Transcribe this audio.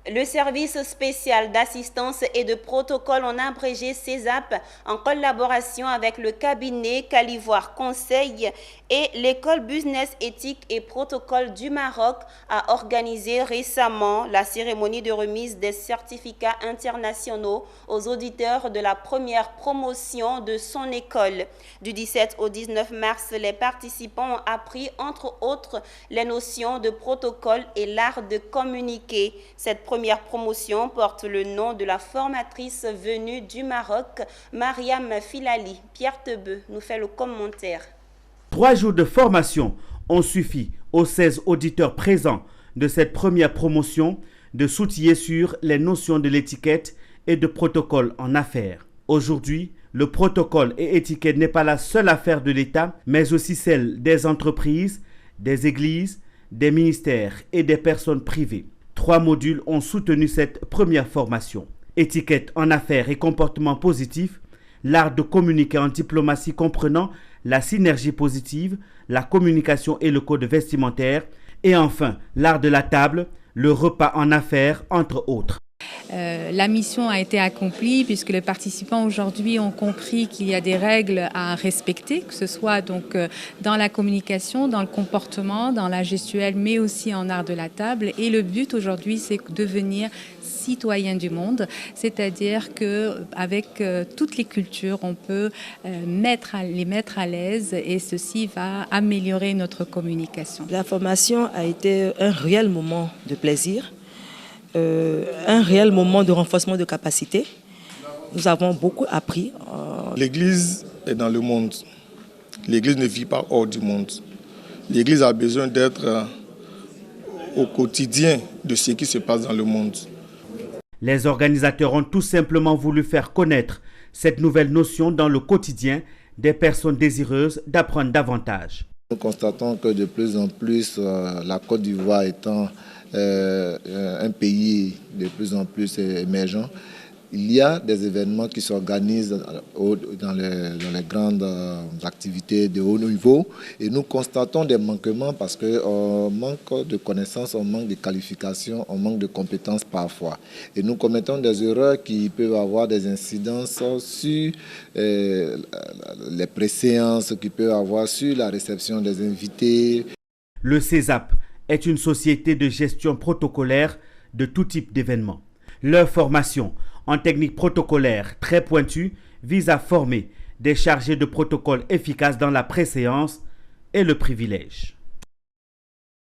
Le service spécial d'assistance et de protocole en abrégé CESAP, en collaboration avec le cabinet Calivoire Conseil et l'école Business Éthique et Protocole du Maroc, a organisé récemment la cérémonie de remise des certificats internationaux aux auditeurs de la première promotion de son école. Du 17 au 19 mars, les participants ont appris entre autres les notions de protocole et l'art de communiquer. Cette première promotion porte le nom de la formatrice venue du Maroc, Mariam Filali. Pierre Tebeu nous fait le commentaire. 3 jours de formation ont suffi aux 16 auditeurs présents de cette première promotion de s'outiller sur les notions de l'étiquette et de protocole en affaires. Aujourd'hui, le protocole et étiquette n'est pas la seule affaire de l'État, mais aussi celle des entreprises, des églises, des ministères et des personnes privées. 3 modules ont soutenu cette première formation. Étiquette en affaires et comportement positif, l'art de communiquer en diplomatie comprenant la synergie positive, la communication et le code vestimentaire, et enfin l'art de la table, le repas en affaires, entre autres. La mission a été accomplie puisque les participants aujourd'hui ont compris qu'il y a des règles à respecter, que ce soit donc dans la communication, dans le comportement, dans la gestuelle, mais aussi en art de la table. Et le but aujourd'hui, c'est de devenir citoyen du monde, c'est-à-dire qu'avec toutes les cultures, on peut les mettre à l'aise et ceci va améliorer notre communication. La formation a été un réel moment de plaisir. Un réel moment de renforcement de capacité. Nous avons beaucoup appris. L'Église est dans le monde. L'Église ne vit pas hors du monde. L'Église a besoin d'être au quotidien de ce qui se passe dans le monde. Les organisateurs ont tout simplement voulu faire connaître cette nouvelle notion dans le quotidien des personnes désireuses d'apprendre davantage. Nous constatons que de plus en plus, la Côte d'Ivoire étant un pays de plus en plus émergent, il y a des événements qui s'organisent dans les grandes activités de haut niveau et nous constatons des manquements parce qu'on manque de connaissances, on manque de qualifications, on manque de compétences parfois. Et nous commettons des erreurs qui peuvent avoir des incidences sur les préséances, qui peuvent avoir sur la réception des invités. Le CESAP est une société de gestion protocolaire de tout type d'événements. Leur formation en technique protocolaire très pointue vise à former des chargés de protocole efficaces dans la préséance et le privilège.